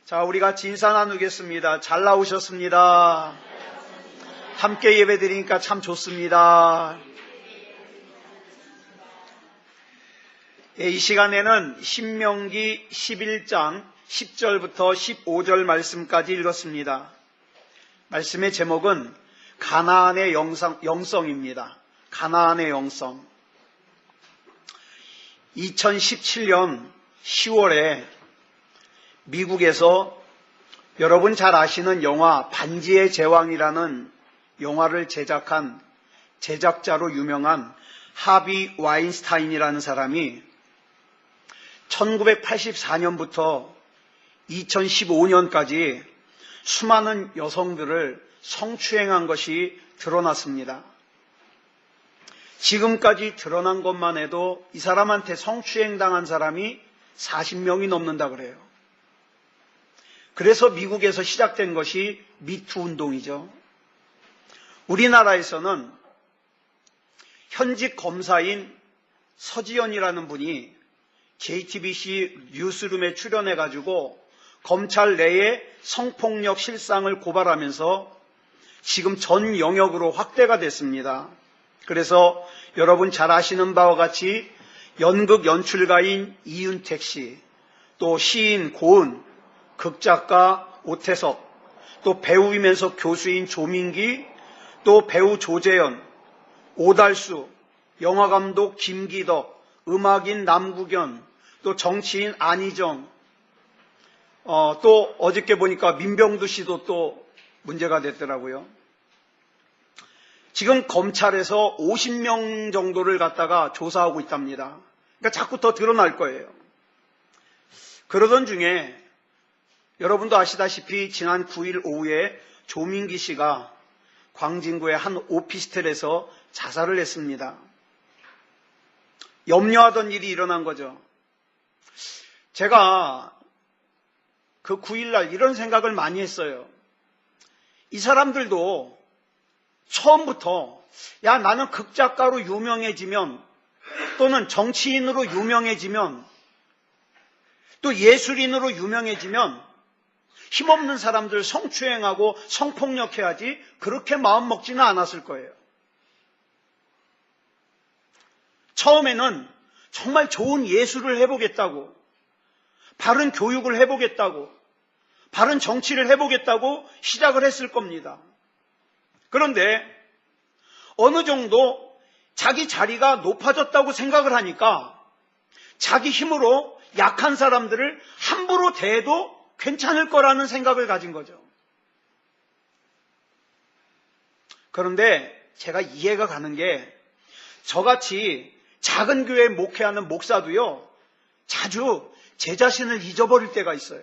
자, 우리 같이 인사 나누겠습니다. 잘 나오셨습니다. 함께 예배 드리니까 참 좋습니다. 이 시간에는 신명기 11장 10절부터 15절 말씀까지 읽었습니다. 말씀의 제목은 가나안의 영성입니다. 가나안의 영성. 2017년 10월에 미국에서 여러분 잘 아시는 영화 반지의 제왕이라는 영화를 제작한 제작자로 유명한 하비 와인스타인이라는 사람이 1984년부터 2015년까지 수많은 여성들을 성추행한 것이 드러났습니다. 지금까지 드러난 것만 해도 이 사람한테 성추행당한 사람이 40명이 넘는다 그래요. 그래서 미국에서 시작된 것이 미투 운동이죠. 우리나라에서는 현직 검사인 서지연이라는 분이 JTBC 뉴스룸에 출연해가지고 검찰 내의 성폭력 실상을 고발하면서 지금 전 영역으로 확대가 됐습니다. 그래서 여러분 잘 아시는 바와 같이 연극 연출가인 이윤택 씨, 또 시인 고은, 극작가 오태석, 또 배우이면서 교수인 조민기, 또 배우 조재현, 오달수, 영화감독 김기덕, 음악인 남국연, 또 정치인 안희정, 또 어저께 보니까 민병두 씨도 또 문제가 됐더라고요. 지금 검찰에서 50명 정도를 갖다가 조사하고 있답니다. 그러니까 자꾸 더 드러날 거예요. 그러던 중에 여러분도 아시다시피 지난 9일 오후에 조민기 씨가 광진구의 한 오피스텔에서 자살을 했습니다. 염려하던 일이 일어난 거죠. 제가 그 9일날 이런 생각을 많이 했어요. 이 사람들도 처음부터 야 나는 극작가로 유명해지면 또는 정치인으로 유명해지면 또 예술인으로 유명해지면 힘없는 사람들 성추행하고 성폭력해야지 그렇게 마음먹지는 않았을 거예요. 처음에는 정말 좋은 예술을 해보겠다고, 바른 교육을 해보겠다고, 바른 정치를 해보겠다고 시작을 했을 겁니다. 그런데 어느 정도 자기 자리가 높아졌다고 생각을 하니까 자기 힘으로 약한 사람들을 함부로 대해도 괜찮을 거라는 생각을 가진 거죠. 그런데 제가 이해가 가는 게 저같이 작은 교회에 목회하는 목사도요, 자주 제 자신을 잊어버릴 때가 있어요.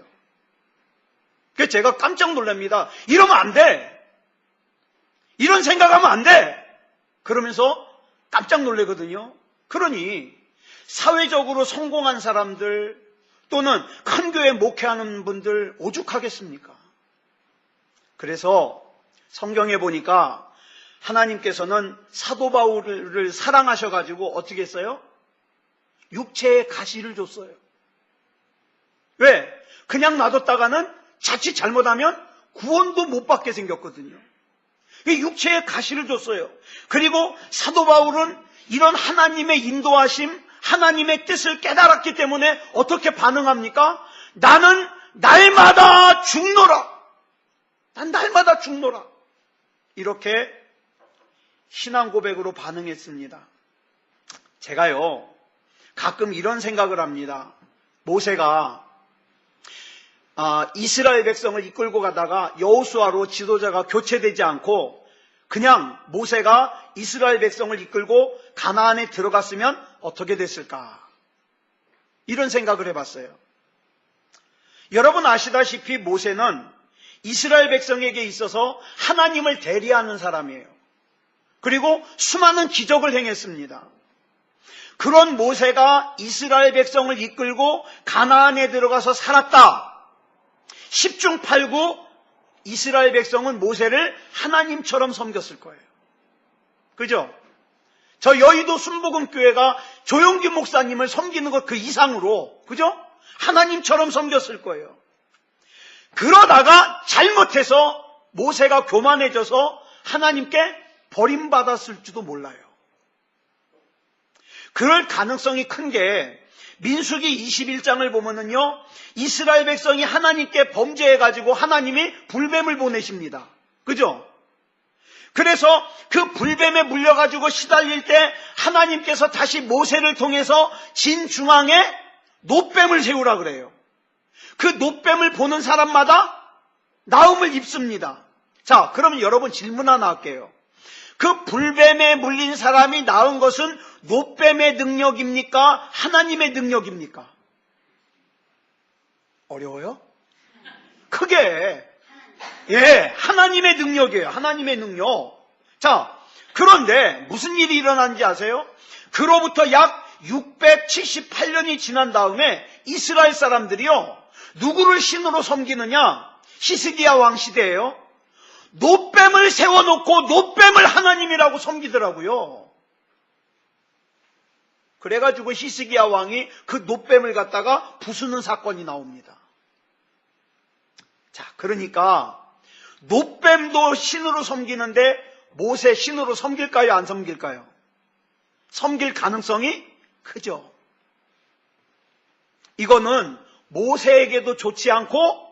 그래서 제가 깜짝 놀랍니다. 이러면 안 돼! 이런 생각하면 안 돼! 그러면서 깜짝 놀라거든요. 그러니 사회적으로 성공한 사람들 또는 큰 교회 목회하는 분들 오죽하겠습니까? 그래서 성경에 보니까 하나님께서는 사도 바울을 사랑하셔가지고 어떻게 했어요? 육체의 가시를 줬어요. 왜? 그냥 놔뒀다가는 자칫 잘못하면 구원도 못 받게 생겼거든요. 육체의 가시를 줬어요. 그리고 사도 바울은 이런 하나님의 인도하심, 하나님의 뜻을 깨달았기 때문에 어떻게 반응합니까? 나는 날마다 죽노라. 난 날마다 죽노라. 이렇게 신앙 고백으로 반응했습니다. 제가요, 가끔 이런 생각을 합니다. 모세가 이스라엘 백성을 이끌고 가다가 여호수아로 지도자가 교체되지 않고 그냥 모세가 이스라엘 백성을 이끌고 가나안에 들어갔으면 어떻게 됐을까? 이런 생각을 해봤어요. 여러분 아시다시피 모세는 이스라엘 백성에게 있어서 하나님을 대리하는 사람이에요. 그리고 수많은 기적을 행했습니다. 그런 모세가 이스라엘 백성을 이끌고 가나안에 들어가서 살았다. 10중 8구 이스라엘 백성은 모세를 하나님처럼 섬겼을 거예요. 그죠? 저 여의도 순복음교회가 조용기 목사님을 섬기는 것 그 이상으로, 그죠? 하나님처럼 섬겼을 거예요. 그러다가 잘못해서 모세가 교만해져서 하나님께 버림받았을지도 몰라요. 그럴 가능성이 큰 게 민수기 21장을 보면은요, 이스라엘 백성이 하나님께 범죄해가지고 하나님이 불뱀을 보내십니다. 그죠? 그래서 그 불뱀에 물려가지고 시달릴 때 하나님께서 다시 모세를 통해서 진 중앙에 놋뱀을 세우라 그래요. 그 놋뱀을 보는 사람마다 나음을 입습니다. 자, 그러면 여러분 질문 하나 할게요. 그 불뱀에 물린 사람이 나은 것은 놋뱀의 능력입니까? 하나님의 능력입니까? 어려워요? 크게. 예, 하나님의 능력이에요. 하나님의 능력. 자, 그런데 무슨 일이 일어난지 아세요? 그로부터 약 678년이 지난 다음에 이스라엘 사람들이요, 누구를 신으로 섬기느냐? 히스기야 왕 시대예요. 놋뱀을 세워놓고 놋뱀을 하나님이라고 섬기더라고요. 그래가지고 히스기야 왕이 그 놋뱀을 갖다가 부수는 사건이 나옵니다. 자, 그러니까 놋뱀도 신으로 섬기는데 모세 신으로 섬길까요? 안 섬길까요? 섬길 가능성이 크죠. 이거는 모세에게도 좋지 않고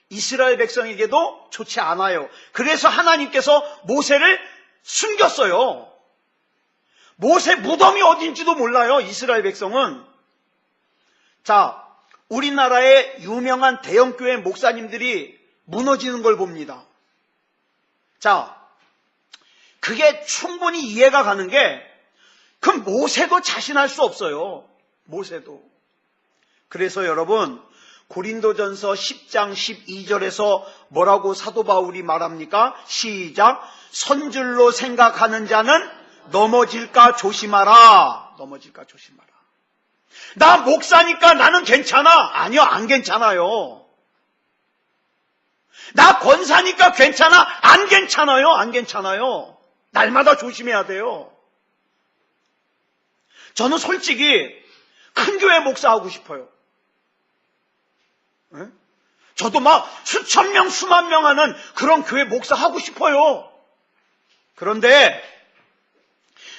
이스라엘 백성에게도 좋지 않아요. 그래서 하나님께서 모세를 숨겼어요. 모세 무덤이 어딘지도 몰라요, 이스라엘 백성은. 자, 우리나라의 유명한 대형교회 목사님들이 무너지는 걸 봅니다. 자, 그게 충분히 이해가 가는 게, 그럼 모세도 자신할 수 없어요. 모세도. 그래서 여러분, 고린도전서 10장 12절에서 뭐라고 사도 바울이 말합니까? 시작. 선줄로 생각하는 자는 넘어질까 조심하라. 넘어질까 조심하라. 나 목사니까 나는 괜찮아. 아니요, 안 괜찮아요. 나 권사니까 괜찮아. 안 괜찮아요. 안 괜찮아요. 날마다 조심해야 돼요. 저는 솔직히 큰 교회 목사하고 싶어요. 네? 저도 막 수천 명, 수만 명 하는 그런 교회 목사하고 싶어요. 그런데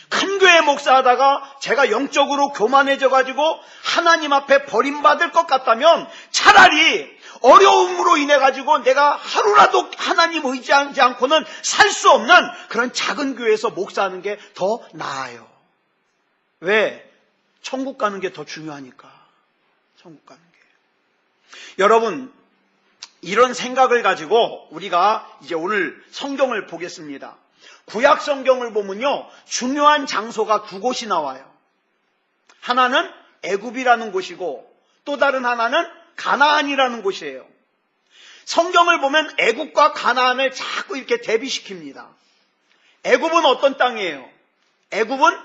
큰 교회 목사하다가 제가 영적으로 교만해져가지고 하나님 앞에 버림받을 것 같다면 차라리 어려움으로 인해가지고 내가 하루라도 하나님 의지하지 않고는 살 수 없는 그런 작은 교회에서 목사하는 게 더 나아요. 왜? 천국 가는 게 더 중요하니까. 천국 가는 게. 여러분, 이런 생각을 가지고 우리가 이제 오늘 성경을 보겠습니다. 구약 성경을 보면요, 중요한 장소가 두 곳이 나와요. 하나는 애굽이라는 곳이고 또 다른 하나는 가나안이라는 곳이에요. 성경을 보면 애굽과 가나안을 자꾸 이렇게 대비시킵니다. 애굽은 어떤 땅이에요? 애굽은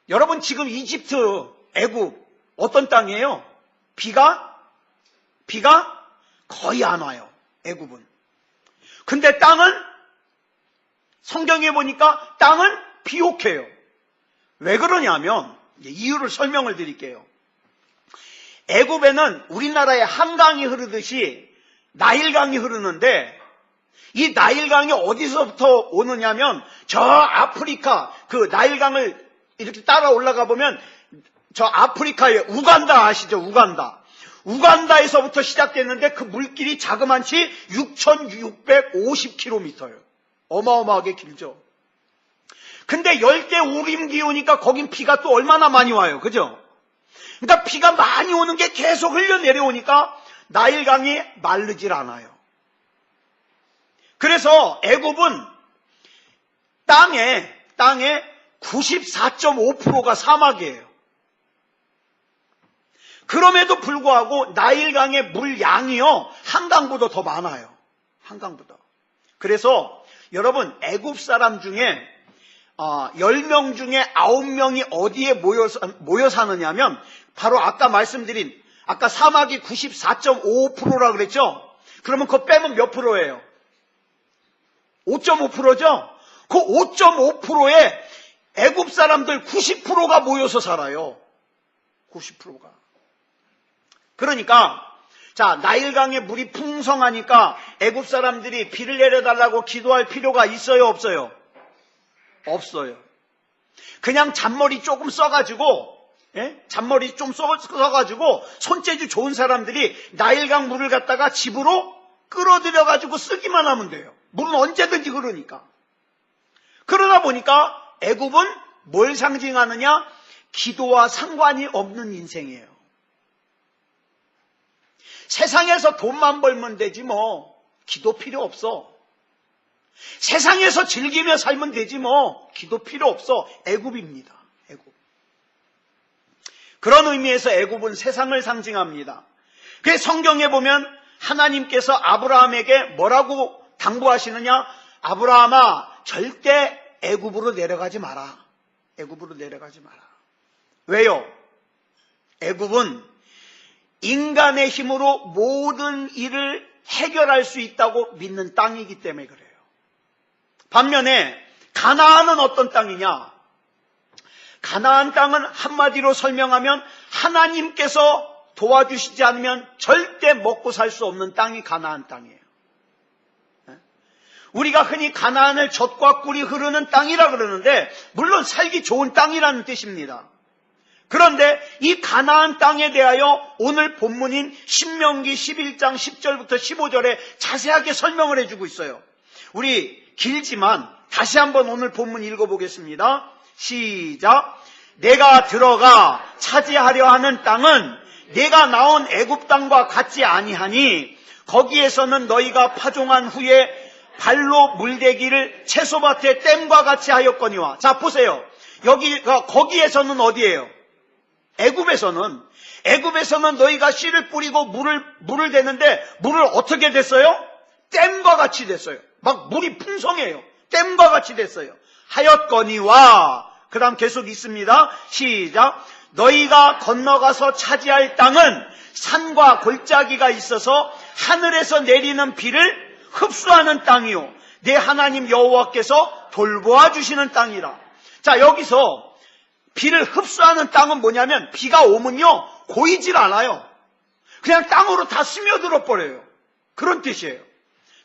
여러분 지금 이집트, 애굽 어떤 땅이에요? 비가 거의 안 와요. 애굽은. 근데 땅은 성경에 보니까 땅은 비옥해요. 왜 그러냐면 이유를 설명을 드릴게요. 애굽에는 우리나라에 한강이 흐르듯이 나일강이 흐르는데 이 나일강이 어디서부터 오느냐면 저 아프리카 그 나일강을 이렇게 따라 올라가 보면 저 아프리카의 우간다 아시죠? 우간다에서부터 시작됐는데 그 물길이 자그만치 6,650km예요. 어마어마하게 길죠. 근데 열대 우림 기후니까 거긴 비가 또 얼마나 많이 와요. 그죠? 그러니까 비가 많이 오는 게 계속 흘러내려오니까 나일강이 마르질 않아요. 그래서 애굽은 땅의 94.5%가 사막이에요. 그럼에도 불구하고 나일강의 물양이요, 한강보다 더 많아요. 한강보다. 그래서 여러분, 애굽 사람 중에 10명 중에 9명이 어디에 모여 사느냐면 바로 아까 말씀드린 아까 사막이 94.5%라 그랬죠? 그러면 그거 빼면 몇 프로예요? 5.5%죠? 그 5.5%에 애굽 사람들 90%가 모여서 살아요. 90%가. 그러니까 자, 나일강에 물이 풍성하니까 애굽 사람들이 비를 내려달라고 기도할 필요가 있어요, 없어요? 없어요. 그냥 잔머리 조금 써가지고, 잔머리 좀 써가지고 손재주 좋은 사람들이 나일강 물을 갖다가 집으로 끌어들여가지고 쓰기만 하면 돼요. 물은 언제든지 흐르니까. 그러다 보니까 애굽은 뭘 상징하느냐? 기도와 상관이 없는 인생이에요. 세상에서 돈만 벌면 되지 뭐 기도 필요 없어. 세상에서 즐기며 살면 되지 뭐 기도 필요 없어. 애굽입니다. 애굽. 그런 의미에서 애굽은 세상을 상징합니다. 그래서 성경에 보면 하나님께서 아브라함에게 뭐라고 당부하시느냐? 아브라함아, 절대 애굽으로 내려가지 마라. 애굽으로 내려가지 마라. 왜요? 애굽은 인간의 힘으로 모든 일을 해결할 수 있다고 믿는 땅이기 때문에 그래요. 반면에 가나안은 어떤 땅이냐? 가나안 땅은 한마디로 설명하면 하나님께서 도와주시지 않으면 절대 먹고 살 수 없는 땅이 가나안 땅이에요. 우리가 흔히 가나안을 젖과 꿀이 흐르는 땅이라 그러는데 물론 살기 좋은 땅이라는 뜻입니다. 그런데 이 가나안 땅에 대하여 오늘 본문인 신명기 11장 10절부터 15절에 자세하게 설명을 해주고 있어요. 우리 길지만 다시 한번 오늘 본문 읽어보겠습니다. 시작. 내가 들어가 차지하려 하는 땅은 내가 나온 애굽 땅과 같지 아니하니 거기에서는 너희가 파종한 후에 발로 물대기를 채소밭에 댐과 같이 하였거니와. 자, 보세요. 여기가 거기에서는 어디예요? 애굽에서는 너희가 씨를 뿌리고 물을 대는데 물을 어떻게 됐어요? 댐과 같이 됐어요. 막 물이 풍성해요. 댐과 같이 됐어요. 하였거니와. 그 다음 계속 있습니다. 시작. 너희가 건너가서 차지할 땅은 산과 골짜기가 있어서 하늘에서 내리는 비를 흡수하는 땅이요 내 하나님 여호와께서 돌보아 주시는 땅이라. 자, 여기서 비를 흡수하는 땅은 뭐냐면 비가 오면요 고이질 않아요. 그냥 땅으로 다 스며들어 버려요. 그런 뜻이에요.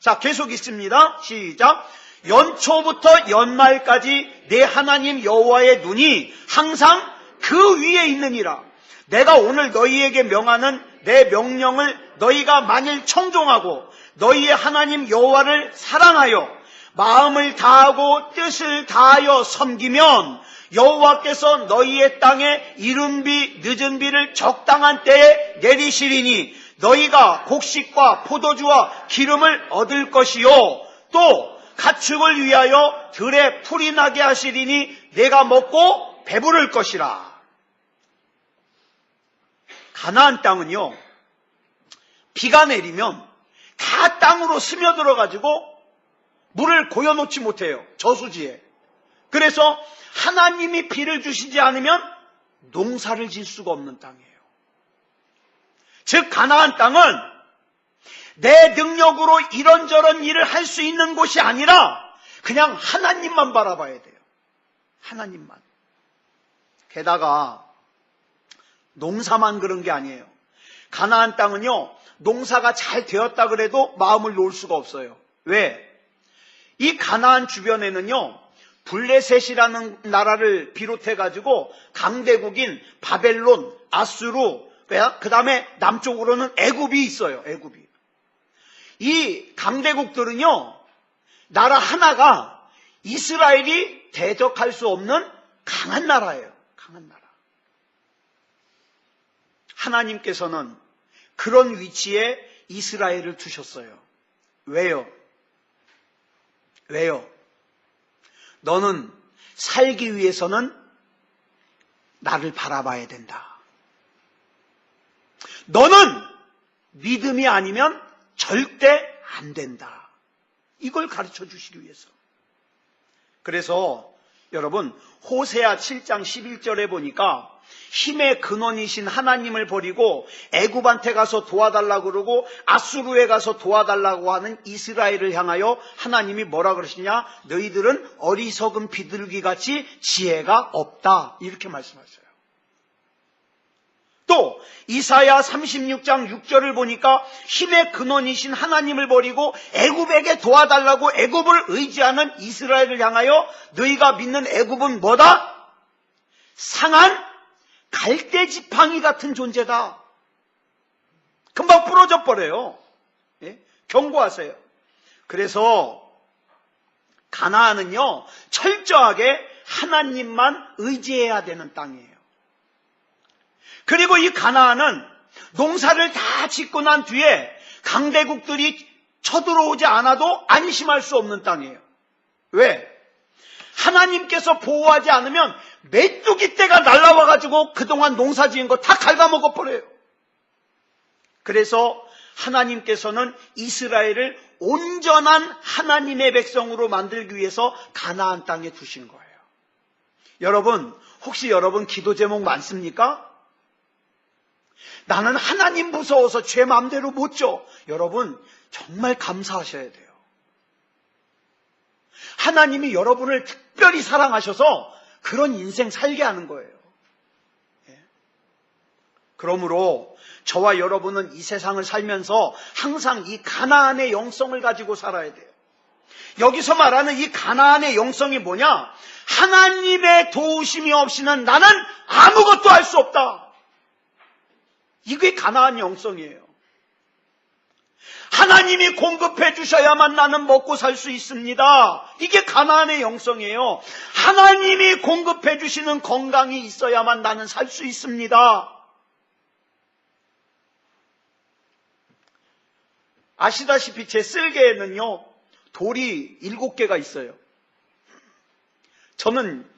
자, 계속 있습니다. 시작. 연초부터 연말까지 내 하나님 여호와의 눈이 항상 그 위에 있느니라. 내가 오늘 너희에게 명하는 내 명령을 너희가 만일 청종하고 너희의 하나님 여호와를 사랑하여 마음을 다하고 뜻을 다하여 섬기면 여호와께서 너희의 땅에 이른 비 늦은 비를 적당한 때에 내리시리니 너희가 곡식과 포도주와 기름을 얻을 것이요 또 가축을 위하여 들에 풀이 나게 하시리니 내가 먹고 배부를 것이라. 가나안 땅은요 비가 내리면 다 땅으로 스며들어가지고 물을 고여놓지 못해요. 저수지에. 그래서 하나님이 비를 주시지 않으면 농사를 질 수가 없는 땅이에요. 즉 가나안 땅은 내 능력으로 이런저런 일을 할 수 있는 곳이 아니라 그냥 하나님만 바라봐야 돼요. 하나님만. 게다가 농사만 그런 게 아니에요. 가나안 땅은요 농사가 잘 되었다 그래도 마음을 놓을 수가 없어요. 왜? 이 가나안 주변에는요 블레셋이라는 나라를 비롯해가지고 강대국인 바벨론, 아수르, 그 다음에 남쪽으로는 애굽이 있어요. 애굽이. 이 강대국들은요 나라 하나가 이스라엘이 대적할 수 없는 강한 나라예요. 강한 나라. 하나님께서는 그런 위치에 이스라엘을 두셨어요. 왜요? 왜요? 너는 살기 위해서는 나를 바라봐야 된다. 너는 믿음이 아니면 절대 안 된다. 이걸 가르쳐 주시기 위해서. 그래서 여러분 호세아 7장 11절에 보니까 힘의 근원이신 하나님을 버리고 애굽한테 가서 도와달라고 그러고 아수르에 가서 도와달라고 하는 이스라엘을 향하여 하나님이 뭐라 그러시냐? 너희들은 어리석은 비둘기같이 지혜가 없다. 이렇게 말씀하셔요. 또 또 이사야 36장 6절을 보니까 힘의 근원이신 하나님을 버리고 애굽에게 도와달라고 애굽을 의지하는 이스라엘을 향하여 너희가 믿는 애굽은 뭐다? 상한 갈대지팡이 같은 존재다. 금방 부러져 버려요. 예? 경고하세요. 그래서 가나안은요, 철저하게 하나님만 의지해야 되는 땅이에요. 그리고 이 가나안은 농사를 다 짓고 난 뒤에 강대국들이 쳐들어오지 않아도 안심할 수 없는 땅이에요. 왜? 하나님께서 보호하지 않으면 메뚜기 떼가 날라와가지고 그동안 농사 지은 거 다 갉아먹어 버려요. 그래서 하나님께서는 이스라엘을 온전한 하나님의 백성으로 만들기 위해서 가나안 땅에 두신 거예요. 여러분, 혹시 여러분 기도 제목 많습니까? 나는 하나님 무서워서 죄 마음대로 못 줘. 여러분, 정말 감사하셔야 돼요. 하나님이 여러분을 특별히 사랑하셔서 그런 인생 살게 하는 거예요. 그러므로 저와 여러분은 이 세상을 살면서 항상 이 가나안의 영성을 가지고 살아야 돼요. 여기서 말하는 이 가나안의 영성이 뭐냐? 하나님의 도우심이 없이는 나는 아무것도 할 수 없다. 이게 가나안 영성이에요. 하나님이 공급해 주셔야만 나는 먹고 살 수 있습니다. 이게 가나안의 영성이에요. 하나님이 공급해 주시는 건강이 있어야만 나는 살 수 있습니다. 아시다시피 제 쓸개에는요, 돌이 7개가 있어요. 저는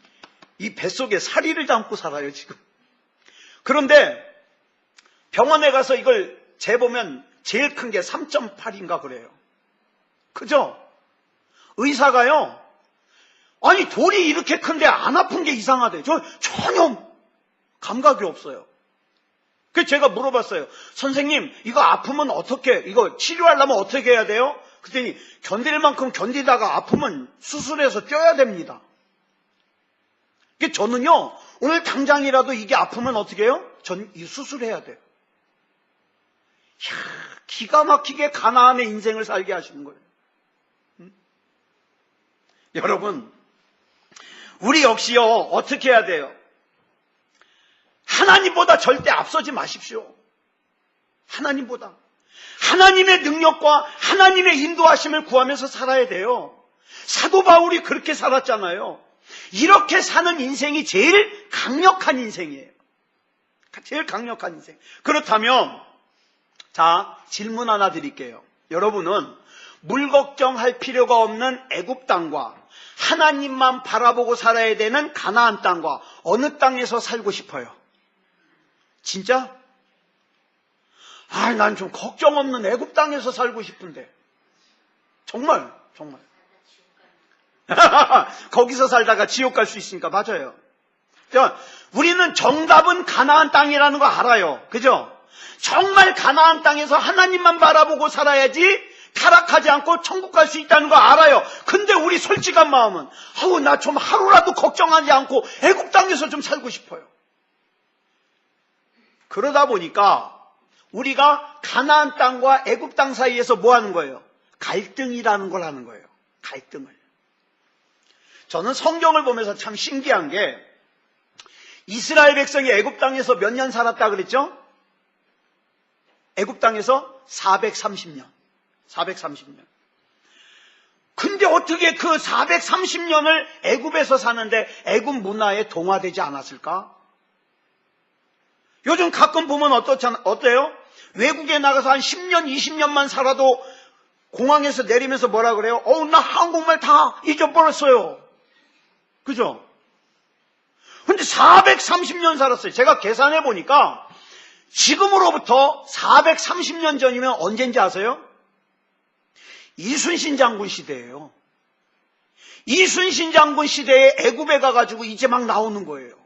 이 뱃속에 사리를 담고 살아요, 지금. 그런데 병원에 가서 이걸 재보면 제일 큰 게 3.8인가 그래요. 그죠? 의사가요, 아니 돌이 이렇게 큰데 안 아픈 게 이상하대. 저 전혀 감각이 없어요. 그래서 제가 물어봤어요. 선생님, 이거 아프면 어떻게, 이거 치료하려면 어떻게 해야 돼요? 그랬더니 견딜 만큼 견디다가 아프면 수술해서 떼어야 됩니다. 저는요, 오늘 당장이라도 이게 아프면 어떻게 해요? 전 이 수술해야 돼요. 이야, 기가 막히게 가나안의 인생을 살게 하시는 거예요. 여러분, 우리 역시요, 어떻게 해야 돼요? 하나님보다 절대 앞서지 마십시오. 하나님보다. 하나님의 능력과 하나님의 인도하심을 구하면서 살아야 돼요. 사도 바울이 그렇게 살았잖아요. 이렇게 사는 인생이 제일 강력한 인생이에요. 제일 강력한 인생. 그렇다면, 자, 질문 하나 드릴게요. 여러분은 물 걱정할 필요가 없는 애굽 땅과 하나님만 바라보고 살아야 되는 가나안 땅과 어느 땅에서 살고 싶어요? 진짜? 난 좀 걱정 없는 애굽 땅에서 살고 싶은데. 정말. 거기서 살다가 지옥 갈 수 있으니까. 맞아요. 우리는 정답은 가나안 땅이라는 거 알아요. 그죠? 정말 가나안 땅에서 하나님만 바라보고 살아야지 타락하지 않고 천국 갈 수 있다는 거 알아요. 근데 우리 솔직한 마음은 나 좀 하루라도 걱정하지 않고 애굽 땅에서 좀 살고 싶어요. 그러다 보니까 우리가 가나안 땅과 애굽 땅 사이에서 뭐 하는 거예요? 갈등이라는 걸 하는 거예요. 갈등을. 저는 성경을 보면서 참 신기한 게 이스라엘 백성이 애굽 땅에서 몇 년 살았다 그랬죠? 애굽 땅에서 430년. 근데 어떻게 그 430년을 애굽에서 사는데 애굽 문화에 동화되지 않았을까? 요즘 가끔 보면 어때요? 외국에 나가서 한 10년, 20년만 살아도 공항에서 내리면서 뭐라 그래요? 나 한국말 다 잊어버렸어요. 그죠? 근데 430년 살았어요. 제가 계산해 보니까 지금으로부터 430년 전이면 언젠지 아세요? 이순신 장군 시대예요. 이순신 장군 시대에 애굽에 가가지고 이제 막 나오는 거예요.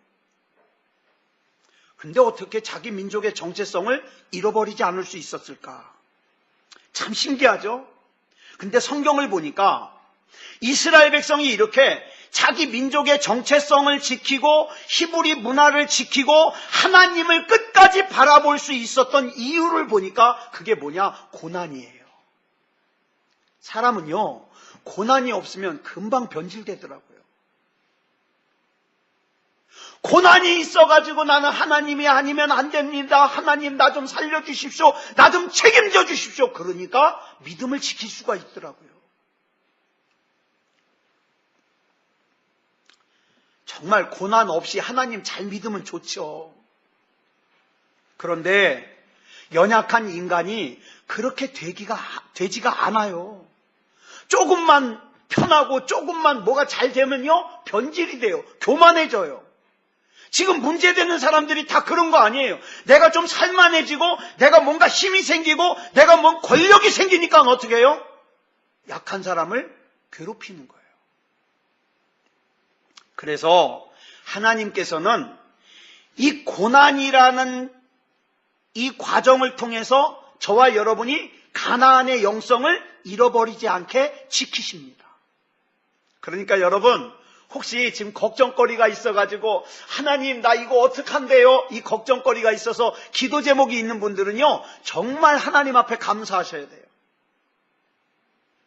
근데 어떻게 자기 민족의 정체성을 잃어버리지 않을 수 있었을까? 참 신기하죠? 근데 성경을 보니까 이스라엘 백성이 이렇게 자기 민족의 정체성을 지키고 히브리 문화를 지키고 하나님을 끝까지 바라볼 수 있었던 이유를 보니까 그게 뭐냐? 고난이에요. 사람은요, 고난이 없으면 금방 변질되더라고요. 고난이 있어가지고 나는 하나님이 아니면 안 됩니다. 하나님 나 좀 살려주십시오. 나 좀 책임져 주십시오. 그러니까 믿음을 지킬 수가 있더라고요. 정말 고난 없이 하나님 잘 믿으면 좋죠. 그런데 연약한 인간이 그렇게 되지가 않아요. 조금만 편하고 조금만 뭐가 잘 되면요, 변질이 돼요. 교만해져요. 지금 문제되는 사람들이 다 그런 거 아니에요. 내가 좀 살만해지고 내가 뭔가 힘이 생기고 내가 뭔 권력이 생기니까 어떻게 해요? 약한 사람을 괴롭히는 거예요. 그래서 하나님께서는 이 고난이라는 이 과정을 통해서 저와 여러분이 가나안의 영성을 잃어버리지 않게 지키십니다. 그러니까 여러분, 혹시 지금 걱정거리가 있어가지고 하나님 나 이거 어떡한데요? 이 걱정거리가 있어서 기도 제목이 있는 분들은요, 정말 하나님 앞에 감사하셔야 돼요.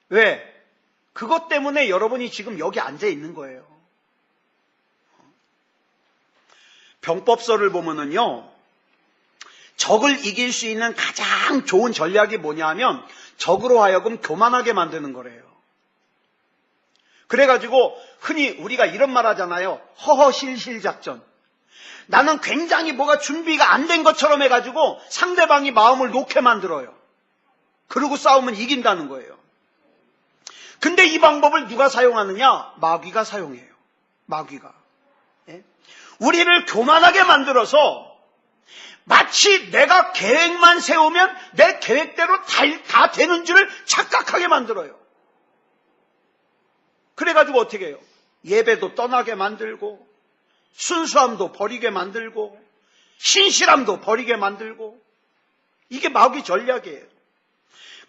왜? 그것 때문에 여러분이 지금 여기 앉아 있는 거예요. 병법서를 보면은요, 적을 이길 수 있는 가장 좋은 전략이 뭐냐 하면 적으로 하여금 교만하게 만드는 거래요. 그래가지고 흔히 우리가 이런 말 하잖아요. 허허실실 작전. 나는 굉장히 뭐가 준비가 안 된 것처럼 해가지고 상대방이 마음을 놓게 만들어요. 그러고 싸우면 이긴다는 거예요. 근데 이 방법을 누가 사용하느냐? 마귀가 사용해요. 마귀가. 예? 우리를 교만하게 만들어서 마치 내가 계획만 세우면 내 계획대로 다 되는 줄을 착각하게 만들어요. 그래가지고 어떻게 해요? 예배도 떠나게 만들고 순수함도 버리게 만들고 신실함도 버리게 만들고, 이게 마귀 전략이에요.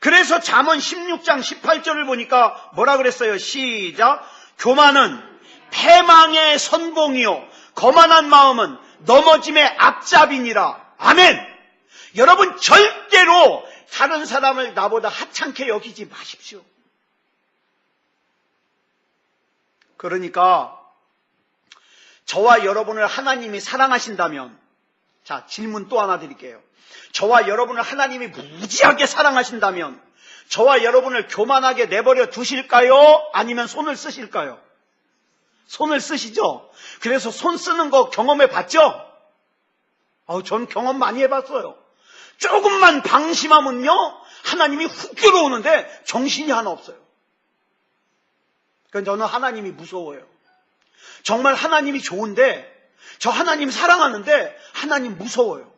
그래서 잠언 16장 18절을 보니까 뭐라 그랬어요? 시작. 교만은 패망의 선봉이요 거만한 마음은 넘어짐의 앞잡이니라. 아멘. 여러분, 절대로 다른 사람을 나보다 하찮게 여기지 마십시오. 그러니까 저와 여러분을 하나님이 사랑하신다면, 자, 질문 또 하나 드릴게요. 저와 여러분을 하나님이 무지하게 사랑하신다면 저와 여러분을 교만하게 내버려 두실까요? 아니면 손을 쓰실까요? 손을 쓰시죠? 그래서 손 쓰는 거 경험해 봤죠? 전 경험 많이 해봤어요. 조금만 방심하면요, 하나님이 훅 들어오는데 정신이 하나 없어요. 그러니까 저는 하나님이 무서워요. 정말 하나님이 좋은데, 저 하나님 사랑하는데 하나님 무서워요.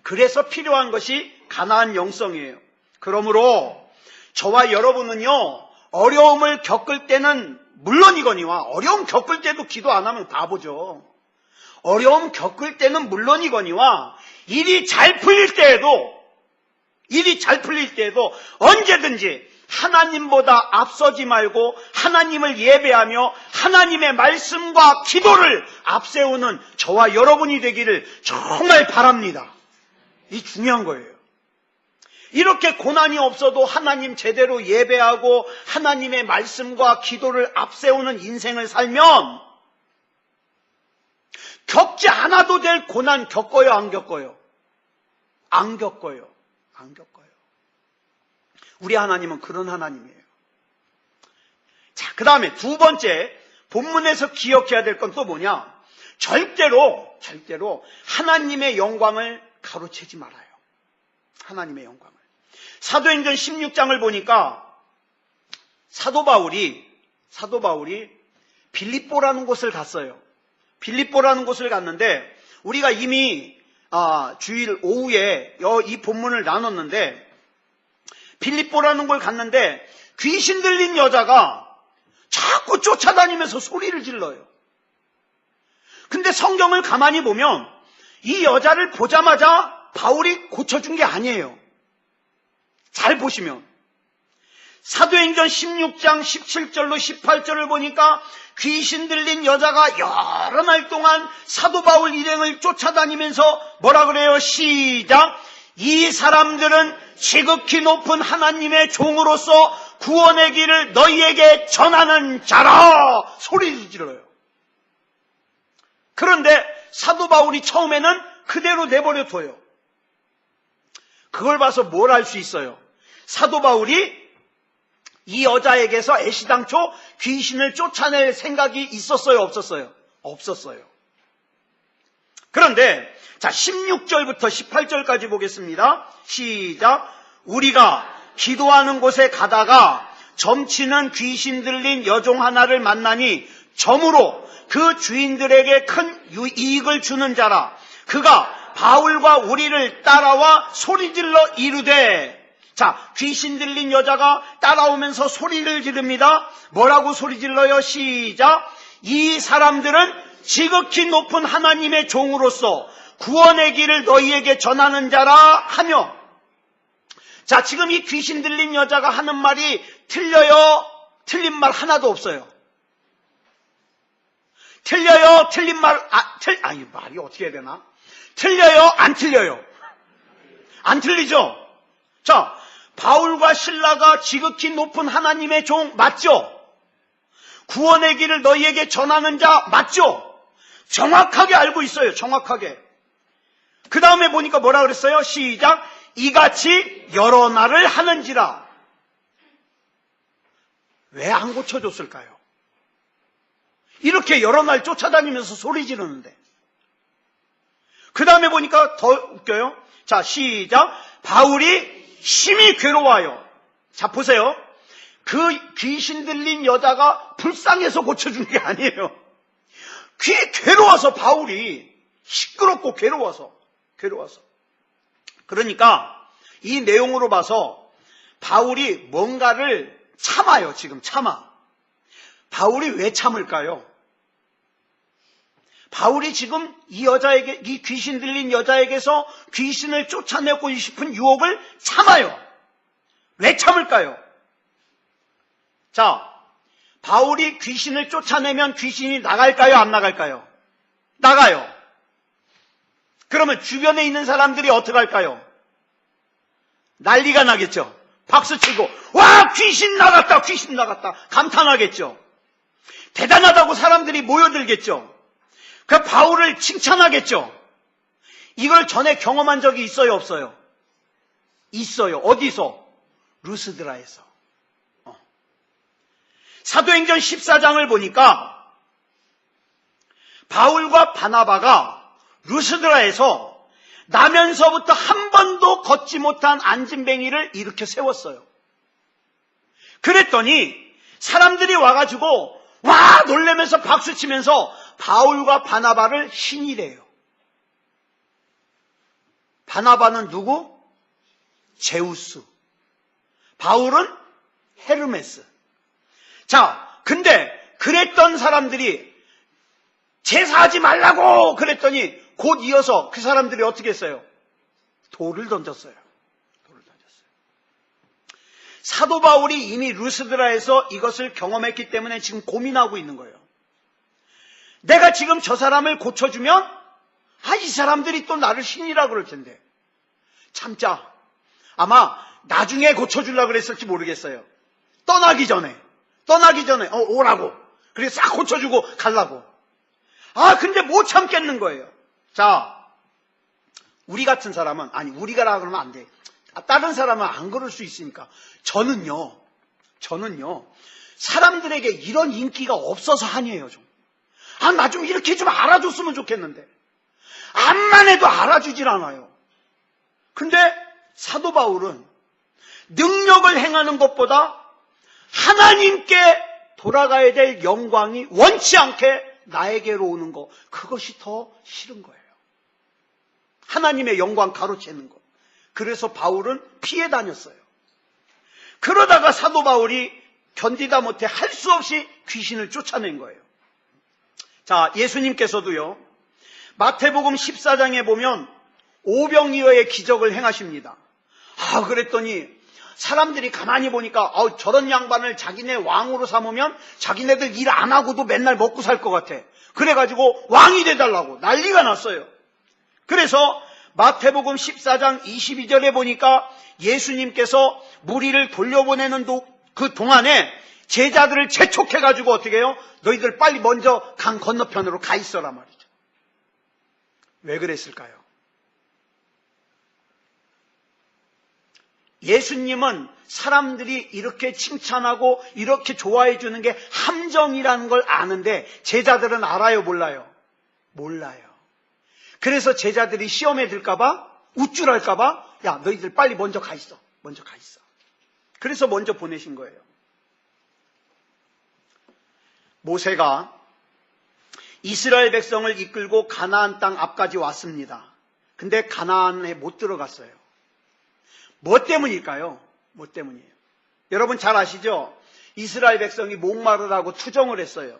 그래서 필요한 것이 가나안 영성이에요. 그러므로 저와 여러분은요, 어려움을 겪을 때는 물론이거니와, 어려움 겪을 때도 기도 안 하면 바보죠. 어려움 겪을 때는 물론이거니와 일이 잘 풀릴 때에도 언제든지 하나님보다 앞서지 말고 하나님을 예배하며 하나님의 말씀과 기도를 앞세우는 저와 여러분이 되기를 정말 바랍니다. 이 중요한 거예요. 이렇게 고난이 없어도 하나님 제대로 예배하고 하나님의 말씀과 기도를 앞세우는 인생을 살면 겪지 않아도 될 고난 겪어요, 안 겪어요? 안 겪어요. 우리 하나님은 그런 하나님이에요. 자, 그 다음에 두 번째, 본문에서 기억해야 될 건 또 뭐냐? 절대로 하나님의 영광을 가로채지 말아요. 하나님의 영광을. 사도행전 16장을 보니까 사도 바울이 빌립보라는 곳을 갔어요. 빌립보라는 곳을 갔는데, 우리가 이미 주일 오후에 이 본문을 나눴는데, 빌립보라는 걸 갔는데 귀신 들린 여자가 자꾸 쫓아다니면서 소리를 질러요. 근데 성경을 가만히 보면 이 여자를 보자마자 바울이 고쳐준 게 아니에요. 잘 보시면 사도행전 16장 17절로 18절을 보니까 귀신 들린 여자가 여러 날 동안 사도 바울 일행을 쫓아다니면서 뭐라 그래요? 시작! 이 사람들은 지극히 높은 하나님의 종으로서 구원의 길을 너희에게 전하는 자라! 소리를 질러요. 그런데 사도 바울이 처음에는 그대로 내버려 둬요. 그걸 봐서 뭘 알 수 있어요? 사도 바울이 이 여자에게서 애시당초 귀신을 쫓아낼 생각이 있었어요? 없었어요? 없었어요. 그런데 자 16절부터 18절까지 보겠습니다. 시작! 우리가 기도하는 곳에 가다가 점치는 귀신 들린 여종 하나를 만나니 점으로 그 주인들에게 큰 이익을 주는 자라. 그가 바울과 우리를 따라와 소리질러 이르되, 자, 귀신 들린 여자가 따라오면서 소리를 지릅니다. 뭐라고 소리질러요? 시작! 이 사람들은 지극히 높은 하나님의 종으로서 구원의 길을 너희에게 전하는 자라 하며, 자, 지금 이 귀신 들린 여자가 하는 말이 틀려요? 틀린 말 하나도 없어요. 틀려요? 틀린 말, 아니, 말이 어떻게 해야 되나? 틀려요? 안 틀려요? 안 틀리죠? 자, 바울과 실라가 지극히 높은 하나님의 종 맞죠? 구원의 길을 너희에게 전하는 자 맞죠? 정확하게 알고 있어요. 정확하게. 그 다음에 보니까 뭐라 그랬어요? 시작! 이같이 여러 날을 하는지라. 왜 안 고쳐줬을까요? 이렇게 여러 날 쫓아다니면서 소리 지르는데. 그 다음에 보니까 더 웃겨요. 자, 시작! 바울이 심히 괴로워요. 자, 보세요. 그 귀신 들린 여자가 불쌍해서 고쳐준 게 아니에요. 괴로워서, 바울이 시끄럽고 괴로워서. 그러니까 이 내용으로 봐서 바울이 뭔가를 참아요. 지금 참아. 바울이 왜 참을까요? 바울이 지금 이 여자에게, 이 귀신 들린 여자에게서 귀신을 쫓아내고 싶은 유혹을 참아요. 왜 참을까요? 자, 바울이 귀신을 쫓아내면 귀신이 나갈까요? 안 나갈까요? 나가요. 그러면 주변에 있는 사람들이 어떻게 할까요? 난리가 나겠죠. 박수치고 와, 귀신 나갔다, 귀신 나갔다 감탄하겠죠. 대단하다고 사람들이 모여들겠죠. 그 바울을 칭찬하겠죠. 이걸 전에 경험한 적이 있어요, 없어요? 있어요. 어디서? 루스드라에서. 사도행전 14장을 보니까 바울과 바나바가 루스드라에서 나면서부터 한 번도 걷지 못한 안진뱅이를 일으켜 세웠어요. 그랬더니 사람들이 와가지고 와 놀래면서 박수치면서 바울과 바나바를 신이래요. 바나바는 누구? 제우스. 바울은 헤르메스. 자, 근데 그랬던 사람들이 제사하지 말라고 그랬더니 곧 이어서 그 사람들이 어떻게 했어요? 돌을 던졌어요. 사도 바울이 이미 루스드라에서 이것을 경험했기 때문에 지금 고민하고 있는 거예요. 내가 지금 저 사람을 고쳐주면 이 사람들이 또 나를 신이라고 그럴 텐데 참자. 아마 나중에 고쳐주려고 그랬을지 모르겠어요. 떠나기 전에 오라고. 그래서 싹 고쳐주고 가려고. 근데 못 참겠는 거예요. 자, 우리 같은 사람은, 우리가라 그러면 안 돼. 다른 사람은 안 그럴 수 있으니까. 저는요, 사람들에게 이런 인기가 없어서 아니에요, 좀. 나 좀 이렇게 좀 알아줬으면 좋겠는데. 암만 해도 알아주질 않아요. 근데 사도 바울은 능력을 행하는 것보다 하나님께 돌아가야 될 영광이 원치 않게 나에게로 오는 거, 그것이 더 싫은 거예요. 하나님의 영광 가로채는 거. 그래서 바울은 피해 다녔어요. 그러다가 사도 바울이 견디다 못해 할 수 없이 귀신을 쫓아낸 거예요. 자, 예수님께서도요, 마태복음 14장에 보면 오병이어의 기적을 행하십니다. 그랬더니 사람들이 가만히 보니까 저런 양반을 자기네 왕으로 삼으면 자기네들 일 안 하고도 맨날 먹고 살 것 같아. 그래가지고 왕이 돼달라고 난리가 났어요. 그래서 마태복음 14장 22절에 보니까 예수님께서 무리를 돌려보내는 그 동안에 제자들을 재촉해가지고 어떻게 해요? 너희들 빨리 먼저 강 건너편으로 가 있어라 말이죠. 왜 그랬을까요? 예수님은 사람들이 이렇게 칭찬하고 이렇게 좋아해 주는 게 함정이라는 걸 아는데 제자들은 알아요, 몰라요? 몰라요. 그래서 제자들이 시험에 들까봐, 우쭐할까봐, 야, 너희들 빨리 먼저 가 있어. 먼저 가 있어. 그래서 먼저 보내신 거예요. 모세가 이스라엘 백성을 이끌고 가나안 땅 앞까지 왔습니다. 근데 가나안에 못 들어갔어요. 뭐 때문일까요? 뭐 때문이에요? 여러분 잘 아시죠? 이스라엘 백성이 목마르다고 투정을 했어요.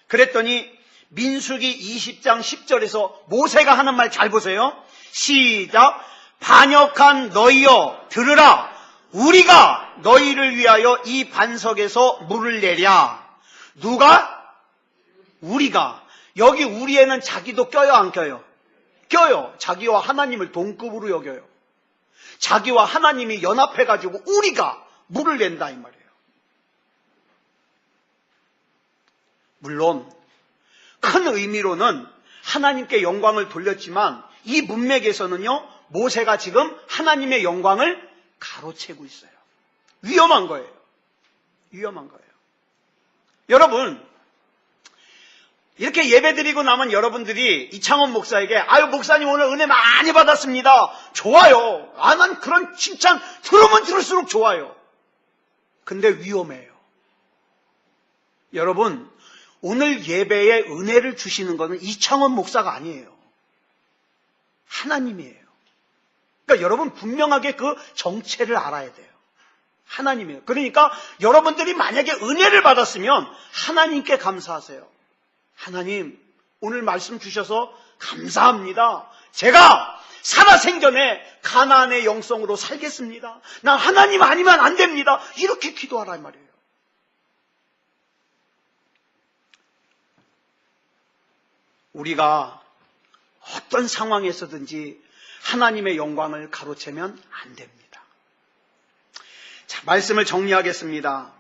그랬더니 민수기 20장 10절에서 모세가 하는 말 잘 보세요. 시작. 반역한 너희여 들으라. 우리가 너희를 위하여 이 반석에서 물을 내랴. 누가? 우리가. 여기 우리에는 자기도 껴요, 안 껴요? 껴요. 자기와 하나님을 동급으로 여겨요. 자기와 하나님이 연합해가지고 우리가 물을 낸다 이 말이에요. 물론 큰 의미로는 하나님께 영광을 돌렸지만 이 문맥에서는요, 모세가 지금 하나님의 영광을 가로채고 있어요. 위험한 거예요. 위험한 거예요. 여러분, 이렇게 예배드리고 나면 여러분들이 이창원 목사에게 아유 목사님 오늘 은혜 많이 받았습니다. 좋아요. 난 그런 칭찬 들으면 들을수록 좋아요. 근데 위험해요. 여러분, 오늘 예배에 은혜를 주시는 것은 이창원 목사가 아니에요. 하나님이에요. 그러니까 여러분 분명하게 그 정체를 알아야 돼요. 하나님이에요. 그러니까 여러분들이 만약에 은혜를 받았으면 하나님께 감사하세요. 하나님, 오늘 말씀 주셔서 감사합니다. 제가 살아생전에 가나안의 영성으로 살겠습니다. 나 하나님 아니면 안 됩니다. 이렇게 기도하란 말이에요. 우리가 어떤 상황에서든지 하나님의 영광을 가로채면 안 됩니다. 자, 말씀을 정리하겠습니다.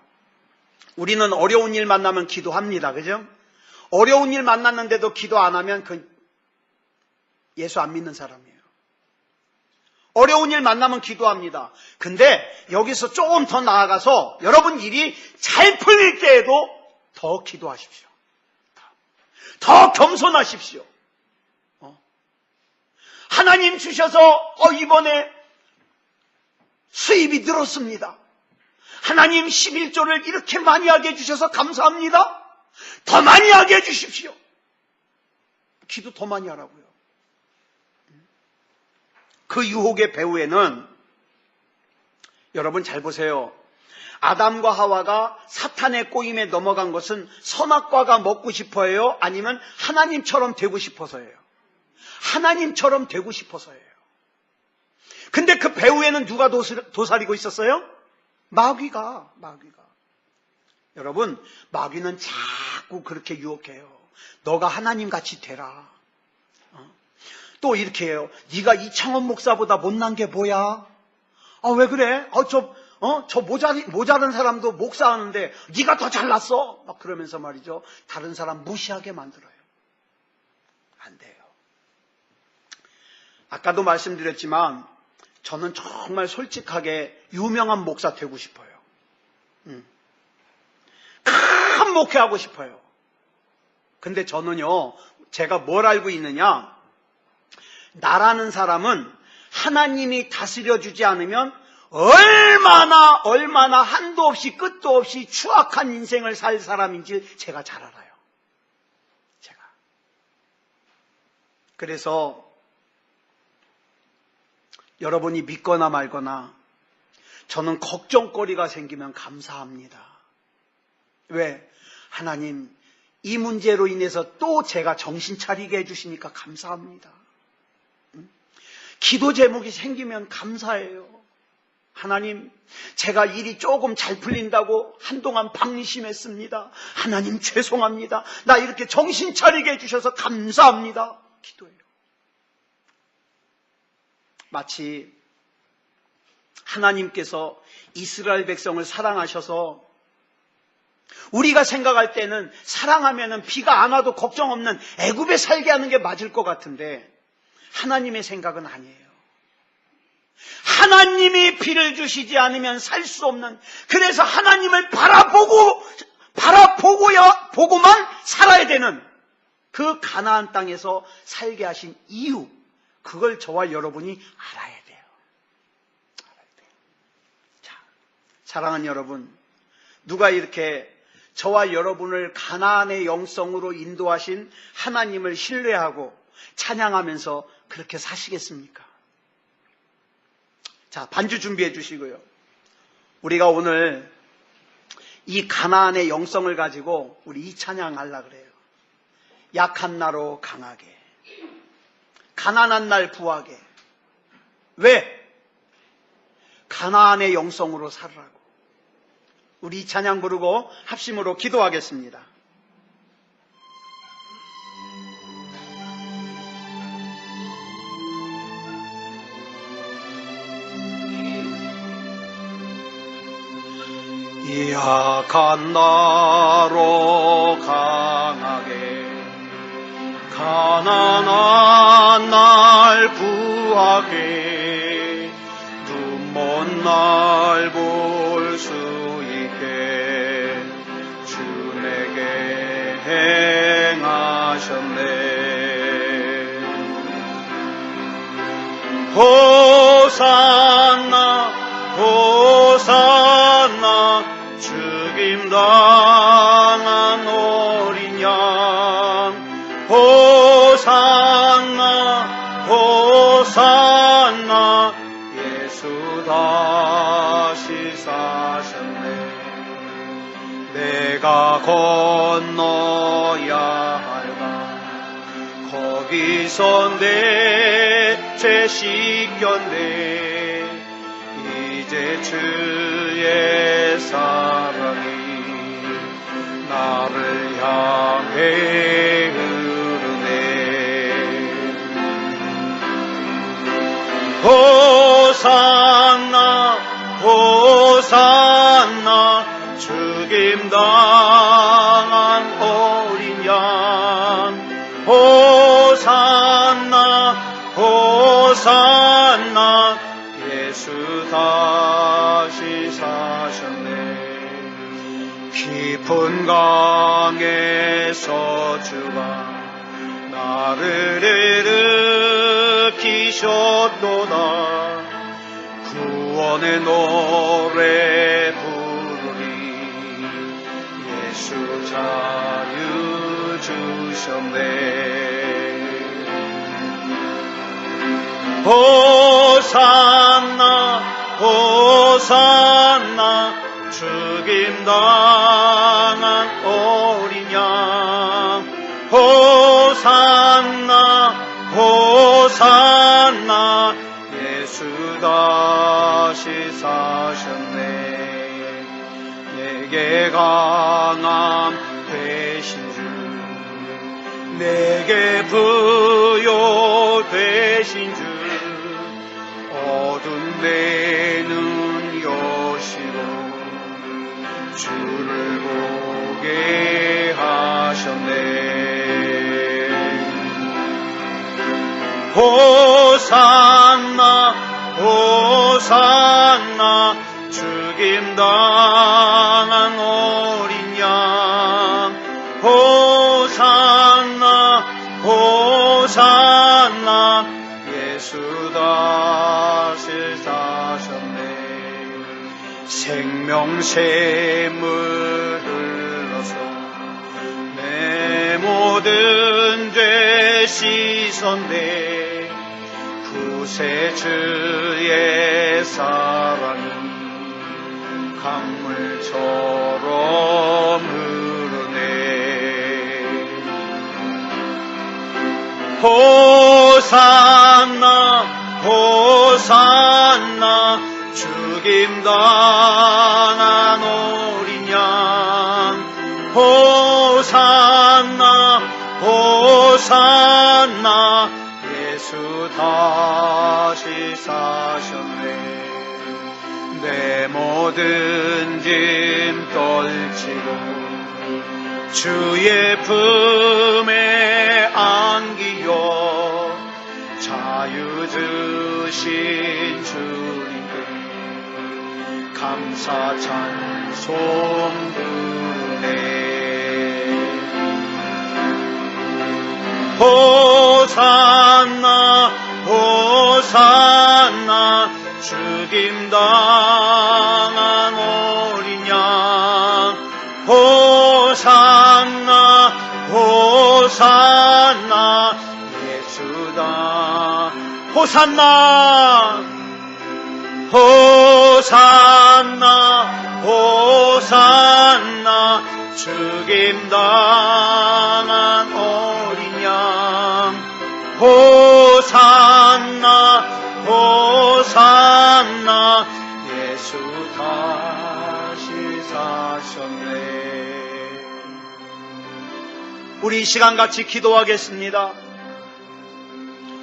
우리는 어려운 일 만나면 기도합니다. 그죠? 어려운 일 만났는데도 기도 안 하면 그 예수 안 믿는 사람이에요. 어려운 일 만나면 기도합니다. 근데 여기서 조금 더 나아가서 여러분 일이 잘 풀릴 때에도 더 기도하십시오. 더 겸손하십시오. 하나님 주셔서 이번에 수입이 늘었습니다. 하나님 11조를 이렇게 많이 하게 해주셔서 감사합니다. 더 많이 하게 해주십시오. 기도 더 많이 하라고요. 그 유혹의 배후에는 여러분 잘 보세요. 아담과 하와가 사탄의 꼬임에 넘어간 것은 선악과가 먹고 싶어요? 아니면 하나님처럼 되고 싶어서예요? 하나님처럼 되고 싶어서예요. 근데 그 배후에는 누가 도사리고 있었어요? 마귀가. 여러분, 마귀는 자꾸 그렇게 유혹해요. 너가 하나님같이 되라. 또 이렇게 해요. 네가 이창원 목사보다 못난 게 뭐야? 왜 그래? 저 모자른 사람도 목사하는데 네가 더 잘났어? 막 그러면서 말이죠. 다른 사람 무시하게 만들어요. 안 돼요. 아까도 말씀드렸지만 저는 정말 솔직하게 유명한 목사 되고 싶어요. 큰 목회하고 싶어요. 근데 저는요, 제가 뭘 알고 있느냐? 나라는 사람은 하나님이 다스려주지 않으면 얼마나 한도 없이 끝도 없이 추악한 인생을 살 사람인지 제가 잘 알아요. 제가. 그래서 여러분이 믿거나 말거나 저는 걱정거리가 생기면 감사합니다. 왜? 하나님, 이 문제로 인해서 또 제가 정신 차리게 해주시니까 감사합니다. 기도 제목이 생기면 감사해요. 하나님, 제가 일이 조금 잘 풀린다고 한동안 방심했습니다. 하나님 죄송합니다. 나 이렇게 정신 차리게 해주셔서 감사합니다. 기도해요. 마치 하나님께서 이스라엘 백성을 사랑하셔서 우리가 생각할 때는 사랑하면은 비가 안 와도 걱정 없는 애굽에 살게 하는 게 맞을 것 같은데 하나님의 생각은 아니에요. 하나님이 비를 주시지 않으면 살 수 없는, 그래서 하나님을 보고만 살아야 되는 그 가나안 땅에서 살게 하신 이유, 그걸 저와 여러분이 알아야 돼요. 자, 사랑하는 여러분, 누가 이렇게 저와 여러분을 가나안의 영성으로 인도하신 하나님을 신뢰하고 찬양하면서 그렇게 사시겠습니까? 자, 반주 준비해 주시고요. 우리가 오늘 이 가나안의 영성을 가지고 우리 이 찬양하려고 그래요. 약한 나로 강하게, 가난한 날 구하게. 왜? 가나안의 영성으로 살으라고. 우리 이 찬양 부르고 합심으로 기도하겠습니다. 약한 나로 강하게, 가난한 날 구하게, 눈 먼 날 볼 수 있게 주 내게 행하셨네. 호산나 호산나 죽임당한 어린 양, 호산나 호산나 예수 다시 사셨네. 내가 건너야 할까, 거기서 내 죄 씻겼네. 이제 주의 사랑이 나를 향해 흐르네. 호산나 호산나 죽임당한 어린 양, 호산나 호산나 예수 다시 사셨네. 깊은 강에서 주가 나를 일으키셨도다. 구원의 노래 부르리, 예수 자유 주셨네. 호산나 호산나 죽임당한 어린 양, 호산나 호산나 예수 다시 사셨네. 내게 강함 되신 주, 내게 부요되신 주, 어두운 내 눈 여시고 주를 보게 하셨네. 호산나 호산나 죽임당한 어린 양, 호산나 호산나 예수 다시 사셨네. 생명샘을 흘러서 내 모든 죄 씻었네. 구세주의 사랑이 강물처럼 흐르네. 호산나 호산나 죽임당한 어린 양 호산나 호산나 예수 다시 사셨네. 내 모든 짐 떨치고 주의 품에 안기어 자유 주신 주님께 감사 찬송 드네. 호산나 호산나 죽임당한 어린 양 호산나 호산나 예수다. 호산나 호산나 호산나 죽임당한 어린 양 호산나 호산나 예수 다시 사셨네. 우리 이 시간 같이 기도하겠습니다.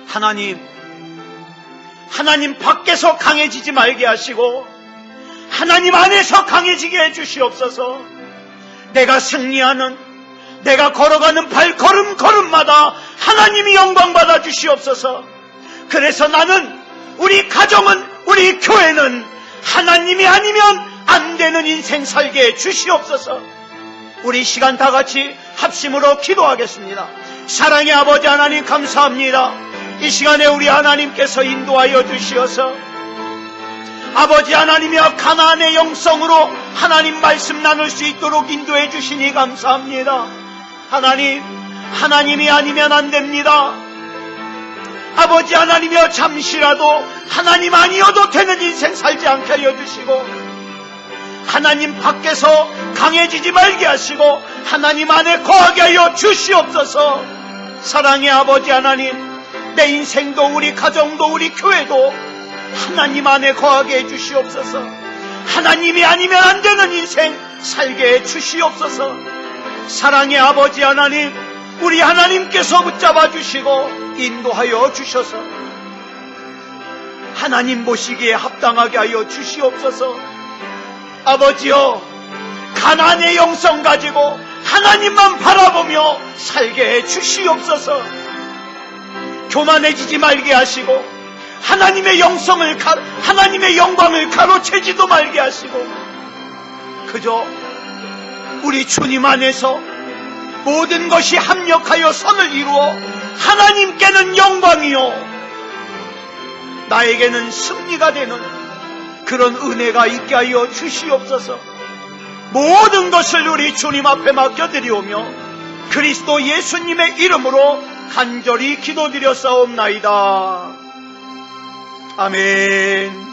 하나님 밖에서 강해지지 말게 하시고 하나님 안에서 강해지게 해주시옵소서. 내가 승리하는, 내가 걸어가는 발걸음마다 하나님이 영광 받아 주시옵소서. 그래서 나는, 우리 가정은, 우리 교회는 하나님이 아니면 안 되는 인생 살게 해 주시옵소서. 우리 시간 다 같이 합심으로 기도하겠습니다. 사랑의 아버지 하나님 감사합니다. 이 시간에 우리 하나님께서 인도하여 주시어서 아버지 하나님이여 가나안의 영성으로 하나님 말씀 나눌 수 있도록 인도해 주시니 감사합니다. 하나님이 아니면 안 됩니다. 아버지 하나님이여 잠시라도 하나님 아니어도 되는 인생 살지 않게 하여 주시고 하나님 밖에서 강해지지 말게 하시고 하나님 안에 거하게 하여 주시옵소서. 사랑의 아버지 하나님, 내 인생도 우리 가정도 우리 교회도 하나님 안에 거하게 해 주시옵소서. 하나님이 아니면 안 되는 인생 살게 해 주시옵소서. 사랑의 아버지 하나님, 우리 하나님께서 붙잡아 주시고 인도하여 주셔서 하나님 보시기에 합당하게 하여 주시옵소서. 아버지여, 가나안의 영성 가지고 하나님만 바라보며 살게 해 주시옵소서. 교만해지지 말게 하시고 하나님의 하나님의 영광을 가로채지도 말게 하시고 그저 우리 주님 안에서 모든 것이 합력하여 선을 이루어 하나님께는 영광이요 나에게는 승리가 되는 그런 은혜가 있게 하여 주시옵소서. 모든 것을 우리 주님 앞에 맡겨드리오며 그리스도 예수님의 이름으로 간절히 기도드렸사옵나이다. 아멘.